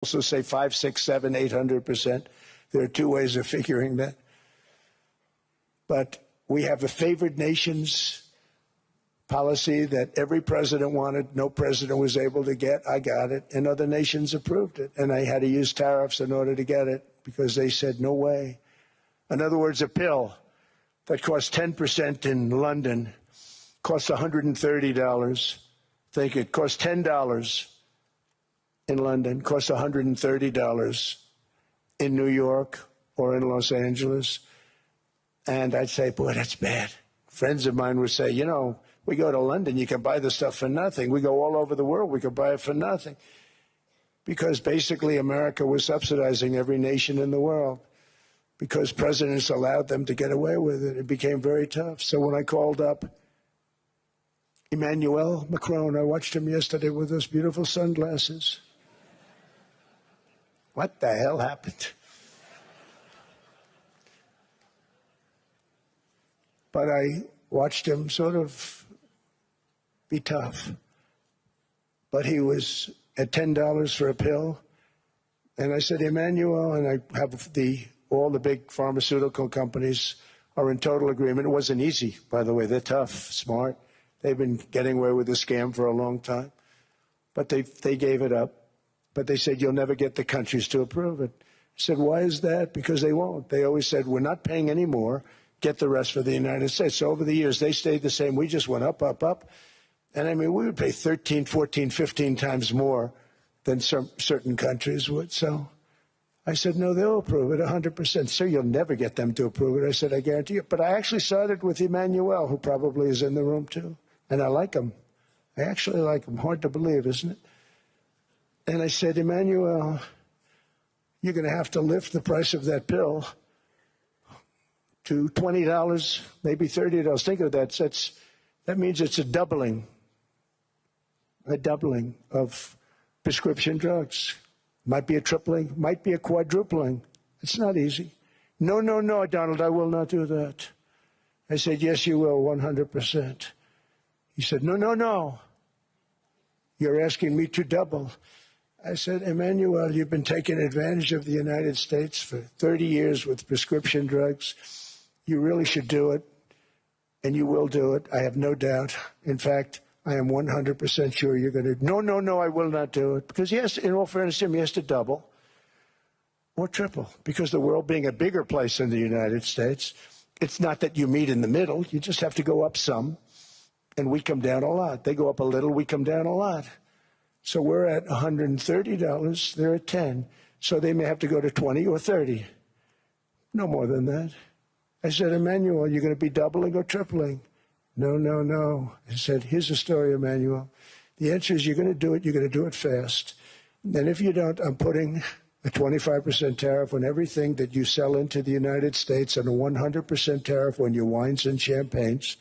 also say 5, 6, 7, 800%. There are two ways of figuring that. But we have a favored nations policy that every president wanted, no president was able to get. I got it, and other nations approved it. And I had to use tariffs in order to get it because they said, no way. In other words, a pill that costs 10% in London costs $130. Think it costs $10 in London, costs $130 in New York or in Los Angeles. And I'd say, boy, that's bad. Friends of mine would say, you know, we go to London, you can buy the stuff for nothing. We go all over the world, we can buy it for nothing. Because basically America was subsidizing every nation in the world. Because presidents allowed them to get away with it. It became very tough. So when I called up Emmanuel Macron, I watched him yesterday with those beautiful sunglasses. What the hell happened? But I watched him sort of be tough. But he was at $10 for a pill. And I said, Emmanuel, and I have all the big pharmaceutical companies are in total agreement. It wasn't easy, by the way. They're tough, smart. They've been getting away with the scam for a long time. But they gave it up. But they said, you'll never get the countries to approve it. I said, why is that? Because they won't. They always said, we're not paying any more. Get the rest for the United States. So over the years, they stayed the same. We just went up, up, up. And I mean, we would pay 13, 14, 15 times more than certain countries would. So I said, no, they'll approve it 100%. Sir, you'll never get them to approve it. I said, I guarantee you. But I actually started with Emmanuel, who probably is in the room too. And I like him. I actually like him. Hard to believe, isn't it? And I said, Emmanuel, you're going to have to lift the price of that pill to $20, maybe $30. Think of that. That means it's a doubling of prescription drugs. Might be a tripling, might be a quadrupling. It's not easy. No, no, no, Donald, I will not do that. I said, yes, you will, 100%. He said, no, no, no. You're asking me to double. I said, Emmanuel, you've been taking advantage of the United States for 30 years with prescription drugs. You really should do it, and you will do it. I have no doubt. In fact, I am 100% sure you're going to. No, no, no, I will not do it. Because, yes, in all fairness to him, he has to double or triple. Because the world being a bigger place than the United States, it's not that you meet in the middle. You just have to go up some, and we come down a lot. They go up a little, we come down a lot. So we're at $130, they're at 10. So they may have to go to 20 or 30. No more than that. I said, Emmanuel, you're going to be doubling or tripling? No, no, no. I said, here's the story, Emmanuel. The answer is you're going to do it. You're going to do it fast. And if you don't, I'm putting a 25% tariff on everything that you sell into the United States and a 100% tariff on your wines and champagnes.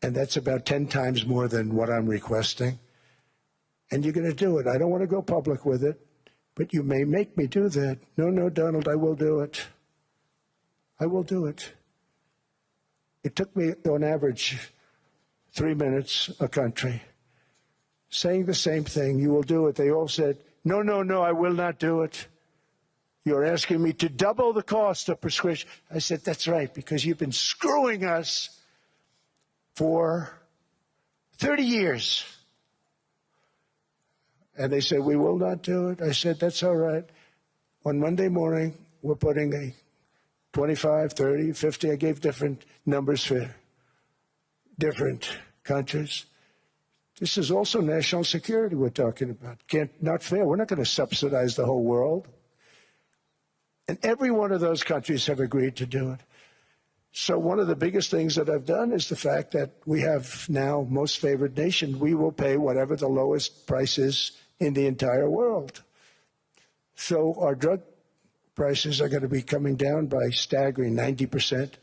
And that's about 10 times more than what I'm requesting. And you're going to do it. I don't want to go public with it, but you may make me do that. No, no, Donald, I will do it. I will do it. It took me, on average, 3 minutes a country, saying the same thing. You will do it. They all said, no, no, no, I will not do it. You're asking me to double the cost of prescription. I said, that's right, because you've been screwing us for 30 years. And they said, we will not do it. I said, that's all right. On Monday morning, we're putting a 25, 30, 50. I gave different numbers for different countries. This is also national security we're talking about. Not fair. We're not going to subsidize the whole world. And every one of those countries have agreed to do it. So one of the biggest things that I've done is the fact that we have now most favored nation. We will pay whatever the lowest price is in the entire world. So our drug prices are going to be coming down by staggering 90%.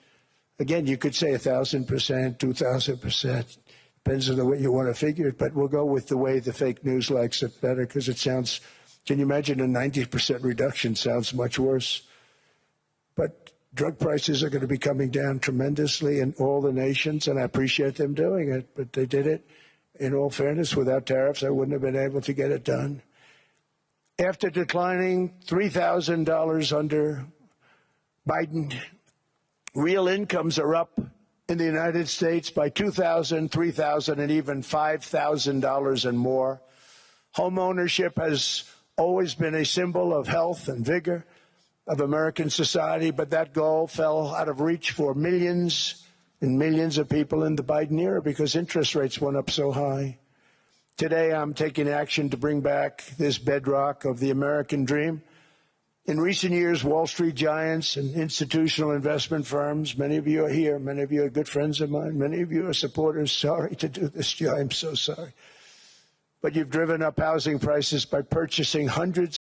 Again, you could say 1,000%, 2,000%. Depends on the way you want to figure it, but we'll go with the way the fake news likes it better because it sounds, can you imagine a 90% reduction sounds much worse. But drug prices are going to be coming down tremendously in all the nations, and I appreciate them doing it, but they did it. In all fairness, without tariffs, I wouldn't have been able to get it done. After declining $3,000 under Biden, real incomes are up in the United States by $2,000, $3,000, and even $5,000 and more. Home ownership has always been a symbol of health and vigor of American society, but that goal fell out of reach for millions and millions of people in the Biden era because interest rates went up so high. Today, I'm taking action to bring back this bedrock of the American dream. In recent years, Wall Street giants and institutional investment firms, many of you are here, many of you are good friends of mine, many of you are supporters. Sorry to do this, Joe, I'm so sorry. But you've driven up housing prices by purchasing hundreds